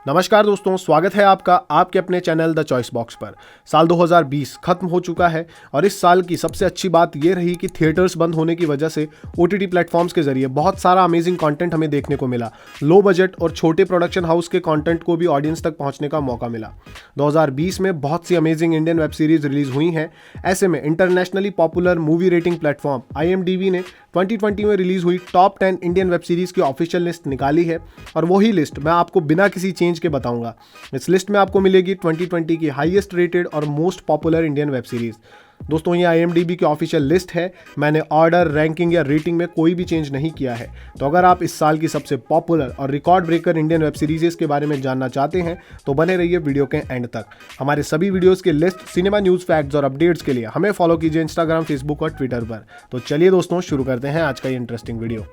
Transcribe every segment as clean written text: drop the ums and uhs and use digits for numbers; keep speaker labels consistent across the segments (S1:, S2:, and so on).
S1: नमस्कार दोस्तों, स्वागत है आपका आपके अपने चैनल द चॉइस बॉक्स पर। साल 2020 खत्म हो चुका है और इस साल की सबसे अच्छी बात यह रही कि थिएटर्स बंद होने की वजह से ओटीटी प्लेटफॉर्म्स के जरिए बहुत सारा अमेजिंग कंटेंट हमें देखने को मिला। लो बजट और छोटे प्रोडक्शन हाउस के कंटेंट को भी ऑडियंस तक पहुंचने का मौका मिला। 2020 में बहुत सी amazing Indian web series release हुई हैं। ऐसे में internationally popular movie rating platform IMDb ने 2020 में रिलीज हुई टॉप 10 इंडियन वेब सीरीज की ऑफिशियल लिस्ट निकाली है और वही लिस्ट मैं आपको बिना किसी चेंज के बताऊंगा। इस लिस्ट में आपको मिलेगी 2020 की हाईएस्ट रेटेड और most popular Indian web series. दोस्तों, ये IMDb की ऑफिशियल लिस्ट है। मैंने ऑर्डर, रैंकिंग या रेटिंग में कोई भी चेंज नहीं किया है। तो अगर आप इस साल की सबसे पॉपुलर और record breaker Indian web series के बारे में जानना चाहते हैं तो बने रहिए वीडियो के एंड तक। हमारे सभी वीडियोस के लिस्ट, सिनेमा न्यूज़, फैक्ट्स और अपडेट्स के लिए हमें फॉलो कीजिए इंस्टाग्राम, फेसबुक और ट्विटर पर। तो चलिए दोस्तों, शुरू करते हैं आज का ये इंटरेस्टिंग वीडियो।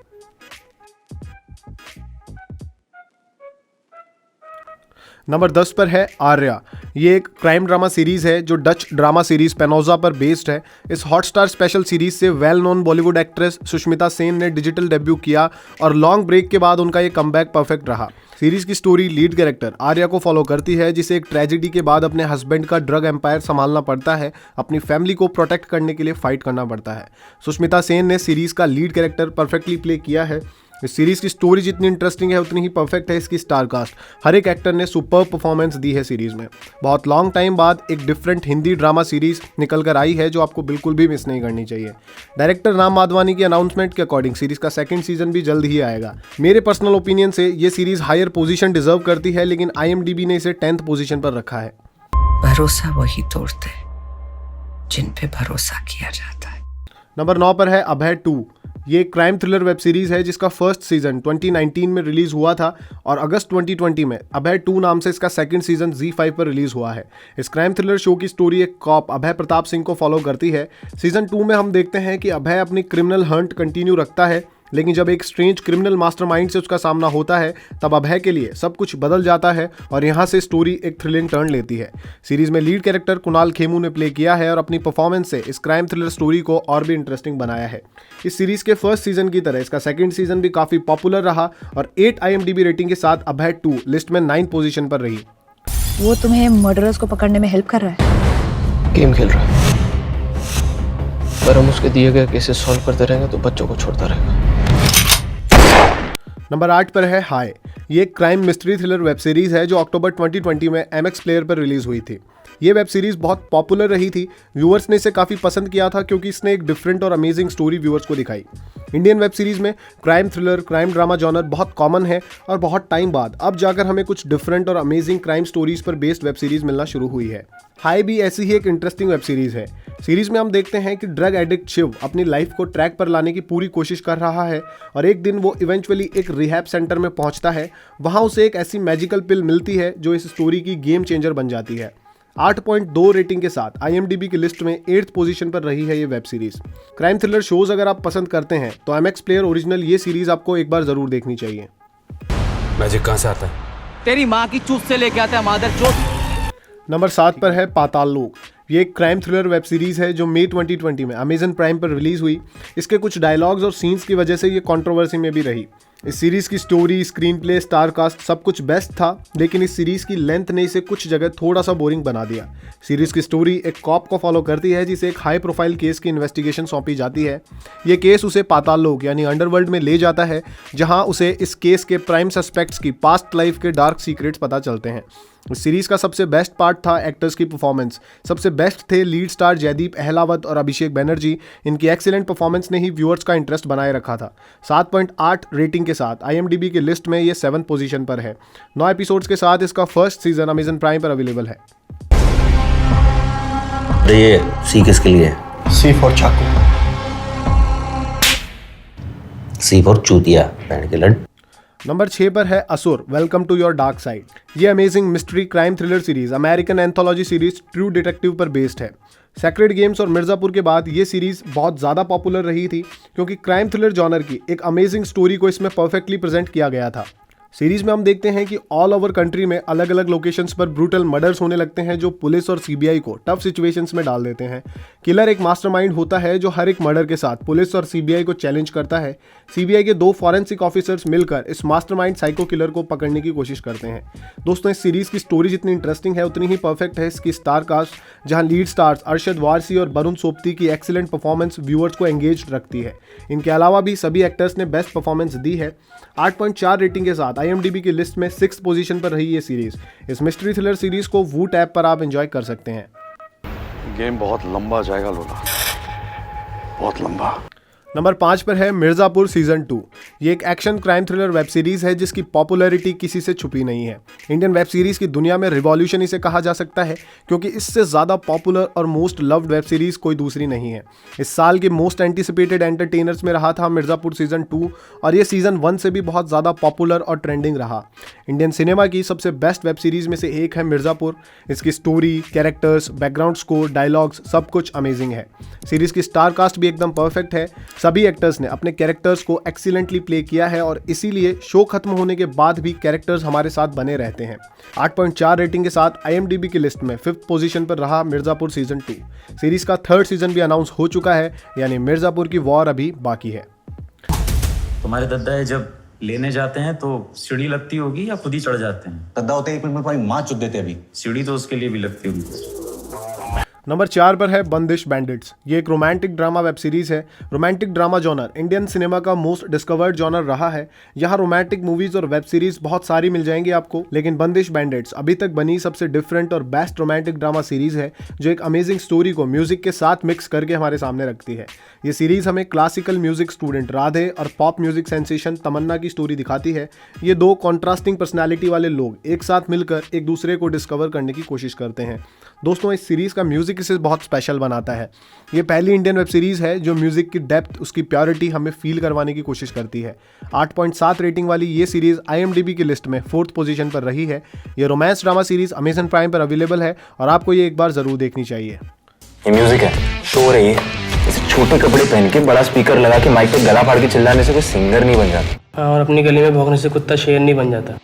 S1: नंबर 10 पर है आर्या। ये एक क्राइम ड्रामा सीरीज है जो डच ड्रामा सीरीज पेनोजा पर बेस्ड है। इस हॉटस्टार स्पेशल सीरीज से well known Bollywood actress Sushmita Sen ने डिजिटल डेब्यू किया और लॉन्ग ब्रेक के बाद उनका ये कमबैक परफेक्ट रहा। सीरीज की स्टोरी लीड कैरेक्टर आर्या को फॉलो करती है, जिसे एक ट्रेजेडी के बाद अपने हस्बैंड का ड्रग एम्पायर संभालना पड़ता है। अपनी फैमिली को प्रोटेक्ट करने के लिए फाइट करना पड़ता है। सुष्मिता सेन ने सीरीज का लीड कैरेक्टर परफेक्टली प्ले किया है। इस सीरीज की स्टोरी जितनी इंटरेस्टिंग है उतनी ही परफेक्ट है इसकी स्टार कास्ट। हर एक एक्टर ने सुपर परफॉर्मेंस दी है सीरीज में। बहुत लॉन्ग टाइम बाद एक डिफरेंट हिंदी ड्रामा सीरीज निकल कर आई है जो आपको बिल्कुल भी मिस नहीं करनी चाहिए। डायरेक्टर राम माधवानी की अनाउंसमेंट के अकॉर्डिंग सीरीज का सेकंड सीजन भी जल्द ही आएगा। मेरे पर्सनल ओपिनियन से ये सीरीज हायर पोजीशन डिजर्व करती है, लेकिन IMDb ने इसे 10th पोजीशन पर रखा है।
S2: भरोसा वही तोड़ते जिन पे भरोसा किया जाता है।
S1: नंबर 9 पर है अभय 2। ये एक क्राइम थ्रिलर वेब सीरीज है जिसका फर्स्ट सीजन 2019 में रिलीज हुआ था और अगस्त 2020 में अभय 2 नाम से इसका सेकंड सीजन ZEE5 पर रिलीज हुआ है। इस क्राइम थ्रिलर शो की स्टोरी एक कॉप अभय प्रताप सिंह को फॉलो करती है। सीजन 2 में हम देखते हैं कि अभय अपनी क्रिमिनल हंट कंटिन्यू रखता है, लेकिन जब एक स्ट्रेंज क्रिमिनल मास्टरमाइंड से उसका सामना होता है तब अभय के लिए सब कुछ बदल जाता है और यहाँ से स्टोरी एक थ्रिलिंग टर्न लेती है। सीरीज में लीड कैरेक्टर कुणाल खेमू ने प्ले किया है और अपनी परफॉर्मेंस से इस क्राइम थ्रिलर स्टोरी को और भी इंटरेस्टिंग बनाया है। इस सीरीज के फर्स्ट सीजन की तरह इसका सेकंड सीजन भी काफ़ी पॉपुलर रहा और 8 IMDb रेटिंग के साथ अभय 2 लिस्ट में 9th पोजीशन पर रही।
S3: वो तुम्हें मर्डरर्स को पकड़ने में हेल्प कर रहा है?
S4: गेम खेल रहा है। अगर हम उसके दिए गए केसेस सॉल्व करते रहेंगे तो बच्चों को छोड़ता रहेगा।
S1: नंबर 8 पर है हाय। ये एक crime mystery thriller web series है जो अक्टूबर 2020 में MX प्लेयर पर रिलीज हुई थी। ये वेब सीरीज बहुत पॉपुलर रही थी। व्यूअर्स ने इसे काफ़ी पसंद किया था क्योंकि इसने एक डिफरेंट और अमेजिंग स्टोरी व्यूअर्स को दिखाई। इंडियन वेब सीरीज में crime thriller, crime drama genre बहुत कॉमन है और बहुत टाइम बाद अब जाकर हमें कुछ डिफरेंट और अमेजिंग क्राइम स्टोरीज पर बेस्ड वेब सीरीज मिलना शुरू हुई है। हाई भी ऐसी ही एक इंटरेस्टिंग वेब सीरीज है। सीरीज में हम देखते हैं कि ड्रग एडिक्ट शिव अपनी लाइफ को ट्रैक पर लाने की पूरी कोशिश कर रहा है और एक दिन वो इवेंचुअली एक रिहैब सेंटर में पहुंचता है। वहां उसे एक ऐसी मैजिकल पिल मिलती है जो इस स्टोरी की गेम चेंजर बन जाती है। 8.2 रेटिंग के साथ IMDb की लिस्ट में 8th पोजीशन पर रही है ये web series. Crime thriller shows अगर आप पसंद करते हैं तो MX प्लेयर ओरिजिनल ये सीरीज आपको एक बार जरूर देखनी चाहिए।
S5: मैजिक कहाँ से आता है?
S6: तेरी माँ की चूत से लेके आता है मादर चोट।
S1: नंबर 7 पर है पाताल लोक। ये एक क्राइम थ्रिलर वेब सीरीज है जो मई 2020 में Amazon प्राइम पर रिलीज हुई। इसके कुछ डायलॉग्स और सीन्स की वजह से ये कंट्रोवर्सी में भी रही। इस सीरीज की story, screenplay, star cast सब कुछ बेस्ट था, लेकिन इस सीरीज की लेंथ ने इसे कुछ जगह थोड़ा सा बोरिंग बना दिया। सीरीज की स्टोरी एक कॉप को फॉलो करती है जिसे एक हाई प्रोफाइल केस की इन्वेस्टिगेशन सौंपी जाती है। ये केस उसे पाताल लोक यानी अंडरवर्ल्ड में ले जाता है, जहां उसे इस केस के प्राइम सस्पेक्ट्स की पास्ट लाइफ के डार्क सीक्रेट्स पता चलते हैं। इस सीरीज का सबसे बेस्ट पार्ट था एक्टर्स की परफॉर्मेंस। सबसे बेस्ट थे लीड स्टार जयदीप अहलावत और अभिषेक बनर्जी। इनकी एक्सीलेंट परफॉर्मेंस ने ही व्यूअर्स का इंटरेस्ट बनाए रखा था। 7.8 रेटिंग के साथ IMDb की लिस्ट में ये 7th पोजीशन पर है। 9 एपिसोड्स के साथ इसका फर्स्ट सीजन Amazon प्राइम पर अवेलेबल है।
S7: ये सी किसके लिए?
S4: C फॉर चाकू।
S7: सी फॉर चूतिया, बैंड के लड़।
S1: नंबर 6 पर है Asur, welcome to your dark side. ये amazing mystery crime thriller series American anthology series true detective पर बेस्ड है। सेक्रेड गेम्स और मिर्ज़ापुर के बाद ये सीरीज बहुत ज़्यादा पॉपुलर रही थी क्योंकि क्राइम थ्रिलर जॉनर की एक अमेजिंग स्टोरी को इसमें परफेक्टली प्रेजेंट किया गया था। सीरीज में हम देखते हैं कि ऑल ओवर कंट्री में अलग अलग लोकेशंस पर ब्रूटल मर्डर्स होने लगते हैं जो पुलिस और CBI को टफ सिचुएशंस में डाल देते हैं। किलर एक मास्टरमाइंड होता है जो हर एक मर्डर के साथ पुलिस और सीबीआई को चैलेंज करता है। सीबीआई के 2 फॉरेंसिक ऑफिसर्स मिलकर इस मास्टरमाइंड साइको किलर को पकड़ने की कोशिश करते हैं। दोस्तों, इस सीरीज की स्टोरी जितनी इंटरेस्टिंग है उतनी ही परफेक्ट है इसकी स्टार कास्ट, जहां लीड स्टार्स अरशद वारसी और वरुण सोपती की एक्सीलेंट परफॉर्मेंस व्यूअर्स को एंगेज्ड रखती है। इनके अलावा भी सभी एक्टर्स ने बेस्ट परफॉर्मेंस दी है। 8.4 रेटिंग के साथ IMDb की लिस्ट में 6th पोजीशन पर रही ये सीरीज। इस मिस्ट्री थ्रिलर सीरीज को वूट ऐप पर आप एंजॉय कर सकते हैं।
S8: गेम बहुत लंबा जाएगा लोला, बहुत लंबा।
S1: नंबर 5 पर है मिर्ज़ापुर सीजन 2। ये एक action crime thriller web series है जिसकी पॉपुलैरिटी किसी से छुपी नहीं है। इंडियन वेब सीरीज की दुनिया में रिवॉल्यूशन इसे कहा जा सकता है, क्योंकि इससे ज़्यादा पॉपुलर और मोस्ट लव्ड वेब सीरीज कोई दूसरी नहीं है। इस साल के मोस्ट एंटिसिपेटेड एंटरटेनर्स में रहा था मिर्ज़ापुर सीजन 2, और ये सीजन 1 से भी बहुत ज़्यादा पॉपुलर और ट्रेंडिंग रहा। इंडियन सिनेमा की सबसे बेस्ट वेब सीरीज में से एक है मिर्ज़ापुर। इसकी story, characters, background score, dialogues सब कुछ अमेजिंग है। सीरीज की स्टार कास्ट भी एकदम परफेक्ट है। सभी एक्टर्स ने अपने कैरेक्टर्स को एक्सीलेंटली प्ले किया है और इसीलिए शो खत्म होने के बाद भी कैरेक्टर्स हमारे साथ बने रहते हैं। 8.4 रेटिंग के साथ IMDb की लिस्ट में 5th पोजीशन पर रहा मिर्ज़ापुर सीजन 2। सीरीज का 3rd सीजन भी अनाउंस हो चुका है, यानी मिर्ज़ापुर की वॉर अभी बाकी है।
S9: तुम्हारे दद्दा जब लेने जाते हैं तो सीढ़ी लगती होगी या खुद ही चढ़ जाते हैं?
S10: दद्दा होते एक मिनट में तुम्हारी माँ चुद देते अभी।
S9: सीढ़ी तो उसके लिए भी लगती होगी।
S1: नंबर 4 पर है बंदिश बैंडिट्स। ये एक रोमांटिक ड्रामा वेब सीरीज है। Romantic drama genre Indian cinema का मोस्ट डिस्कवर्ड जॉनर रहा है। यहाँ रोमांटिक मूवीज और वेब सीरीज बहुत सारी मिल जाएंगी आपको, लेकिन बंदिश बैंडिट्स अभी तक बनी सबसे डिफरेंट और बेस्ट रोमांटिक ड्रामा सीरीज है, जो एक अमेजिंग स्टोरी को म्यूजिक के साथ मिक्स करके हमारे सामने रखती है। ये सीरीज हमें क्लासिकल म्यूजिक स्टूडेंट राधे और पॉप म्यूजिक सेंसेशन तमन्ना की स्टोरी दिखाती है। ये 2 कॉन्ट्रास्टिंग पर्सनैलिटी वाले लोग एक साथ मिलकर एक दूसरे को डिस्कवर करने की कोशिश करते हैं। दोस्तों, इस सीरीज का म्यूजिक इसे बहुत स्पेशल बनाता है। ये पहली इंडियन वेब सीरीज है जो म्यूजिक की डेप्थ, उसकी प्योरिटी हमें फील करवाने की कोशिश करती है। 8.7 रेटिंग वाली ये सीरीज IMDb की लिस्ट में 4th पोजीशन पर रही है। ये romance drama series Amazon prime पर अवेलेबल है और आपको ये एक बार जरूर देखनी चाहिए।
S10: ये म्यूजिक है, शोर है ये। इसे छोटे कपड़े पहन के बड़ा स्पीकर लगा के माइक पे गला फाड़ के चिल्लाने से कोई सिंगर नहीं बन जाता।
S4: और अपनी गली में भौंकने से कुत्ता शेर नहीं बन जाता।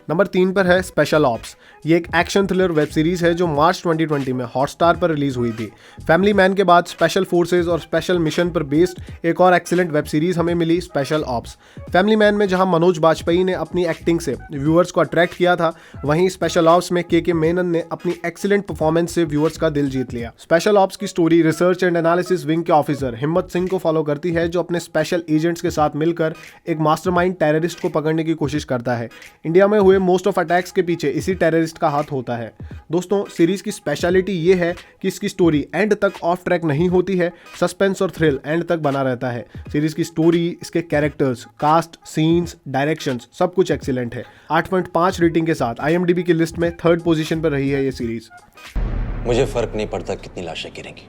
S1: नंबर 3 पर है स्पेशल ऑप्स। ये एक एक्शन थ्रिलर वेब सीरीज है जो मार्च 2020 में हॉटस्टार पर रिलीज हुई थी। फैमिली मैन के बाद स्पेशल फोर्सेज और स्पेशल मिशन पर बेस्ड एक और एक्सीलेंट वेब सीरीज हमें मिली, स्पेशल ऑप्स। फैमिली मैन में जहां मनोज बाजपेयी ने अपनी एक्टिंग से व्यूअर्स को अट्रैक्ट किया था, वहीं स्पेशल ऑप्स में के मेनन ने अपनी एक्सीलेंट परफॉर्मेंस से व्यूअर्स का दिल जीत लिया। स्पेशल ऑप्स की story research and analysis wing के ऑफिसर हिम्मत सिंह को फॉलो करती है, जो अपने स्पेशल एजेंट्स के साथ मिलकर एक मास्टरमाइंड टेररिस्ट को पकड़ने की कोशिश करता है। इंडिया में हुए मोस्ट ऑफ अटैक्स के पीछे इसी टेररिस्ट का हाथ होता है। दोस्तों, सीरीज की स्पेशलिटी ये है कि इसकी स्टोरी एंड तक ऑफ ट्रैक नहीं होती है। सस्पेंस और थ्रिल एंड तक बना रहता है। सीरीज की स्टोरी, इसके कैरेक्टर्स, कास्ट, सीन्स, डायरेक्शंस सब कुछ एक्सीलेंट है। 8.5 रेटिंग के साथ IMDb की लिस्ट में 3rd पोजीशन पर रही है ये सीरीज।
S11: मुझे फर्क नहीं पड़ता कितनी लाशें गिरेंगी,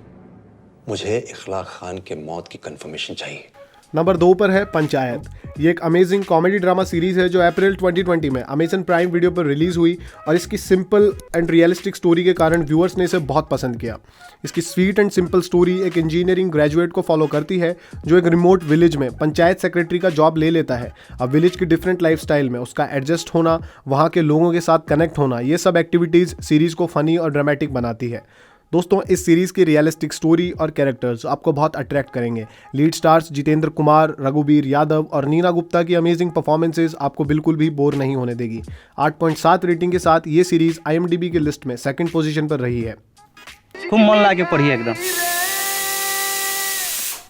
S11: मुझे इखलाक खान के मौत की कंफर्मेशन चाहिए।
S1: नंबर 2 पर है पंचायत। ये एक अमेजिंग कॉमेडी ड्रामा सीरीज है जो अप्रैल 2020 में अमेजन प्राइम वीडियो पर रिलीज हुई और इसकी सिंपल एंड रियलिस्टिक स्टोरी के कारण व्यूअर्स ने इसे बहुत पसंद किया। इसकी स्वीट एंड सिंपल स्टोरी एक इंजीनियरिंग ग्रेजुएट को फॉलो करती है जो एक रिमोट विलेज में पंचायत सेक्रेटरी का जॉब ले लेता है। अब विलेज की डिफरेंट लाइफस्टाइल में उसका एडजस्ट होना, वहाँ के लोगों के साथ कनेक्ट होना, ये सब एक्टिविटीज़ सीरीज को फनी और ड्रामेटिक बनाती है। दोस्तों, इस सीरीज की रियलिस्टिक स्टोरी और कैरेक्टर्स आपको बहुत अट्रैक्ट करेंगे। लीड स्टार्स जितेंद्र कुमार, रघुबीर यादव और नीना गुप्ता की अमेजिंग परफॉर्मेंसेज आपको बिल्कुल भी बोर नहीं होने देगी। 8.7 रेटिंग के साथ ये सीरीज IMDb की लिस्ट में 2nd पोजीशन पर रही है।
S6: खूब मन लगा के पढ़िए एकदम।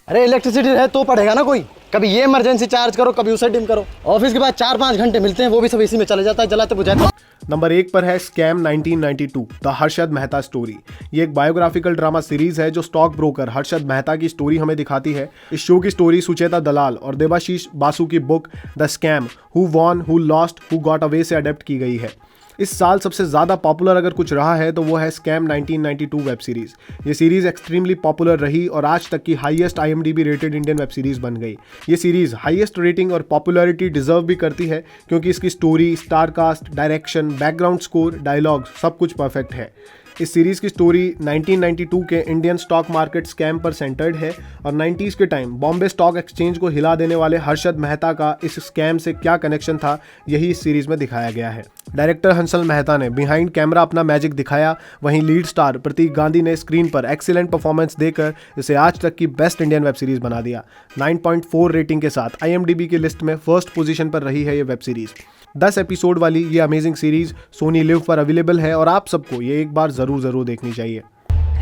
S12: अरे इलेक्ट्रिसिटी है तो पढ़ेगा ना कोई। कभी ये इमरजेंसी चार्ज करो, कभी उसे डिम करो। ऑफिस के बाद 4-5 घंटे मिलते हैं, वो भी सब इसी में चले जाता है, जलाते बुझाते।
S1: नंबर 1 पर है scam 1992 the Harshad Mehta story. ये एक बायोग्राफिकल ड्रामा सीरीज है जो स्टॉक ब्रोकर हर्षद मेहता की स्टोरी हमें दिखाती है। इस शो की स्टोरी सुचेता दलाल और देवाशीष बासु की book the scam who won who lost who got away से अडेप्ट की गई है। इस साल सबसे ज़्यादा पॉपुलर अगर कुछ रहा है तो वो है स्कैम 1992 वेब सीरीज़। ये सीरीज़ एक्सट्रीमली पॉपुलर रही और आज तक की highest IMDb rated Indian web series बन गई। ये सीरीज़ हाईएस्ट रेटिंग और पॉपुलैरिटी डिजर्व भी करती है क्योंकि इसकी story, star cast, direction, background score, dialogues सब कुछ परफेक्ट है। इस सीरीज़ की स्टोरी 1992 के इंडियन स्टॉक मार्केट स्कैम पर सेंटर्ड है और 90s के टाइम बॉम्बे स्टॉक एक्सचेंज को हिला देने वाले हर्षद मेहता का इस स्कैम से क्या कनेक्शन था, यही इस सीरीज़ में दिखाया गया है। डायरेक्टर हंसल मेहता ने बिहाइंड कैमरा अपना मैजिक दिखाया, वहीं लीड स्टार प्रतीक गांधी ने स्क्रीन पर एक्सीलेंट परफॉर्मेंस देकर इसे आज तक की बेस्ट इंडियन वेब सीरीज़ बना दिया। 9.4 रेटिंग के साथ IMDb की लिस्ट में फर्स्ट पोजीशन पर रही है ये वेब सीरीज़। 10 एपिसोड वाली ये अमेजिंग सीरीज़ सोनी लिव पर अवेलेबल है और आप सबको ये एक बार ज़रूर देखनी चाहिए।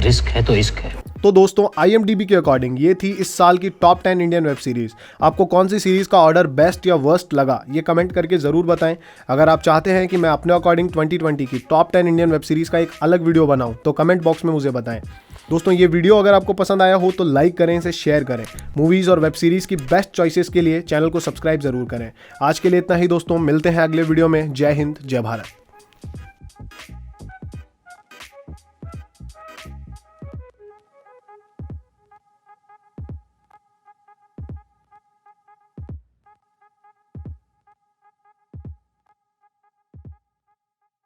S7: रिस्क है तो इश्क है।
S1: तो दोस्तों IMDb के अकॉर्डिंग ये थी इस साल की टॉप 10 इंडियन वेब सीरीज़। आपको कौन सी सीरीज़ का ऑर्डर बेस्ट या वर्स्ट लगा, ये कमेंट करके ज़रूर बताएं। अगर आप चाहते हैं कि मैं अपने अकॉर्डिंग 2020 की टॉप 10 इंडियन वेब सीरीज़ का एक अलग वीडियो बनाऊं तो कमेंट बॉक्स में मुझे बताएं। दोस्तों ये वीडियो अगर आपको पसंद आया हो तो लाइक करें, इसे शेयर करें। मूवीज़ और वेब सीरीज़ की बेस्ट चॉइसेस के लिए चैनल को सब्सक्राइब ज़रूर करें। आज के लिए इतना ही दोस्तों, मिलते हैं अगले वीडियो में। जय हिंद, जय भारत।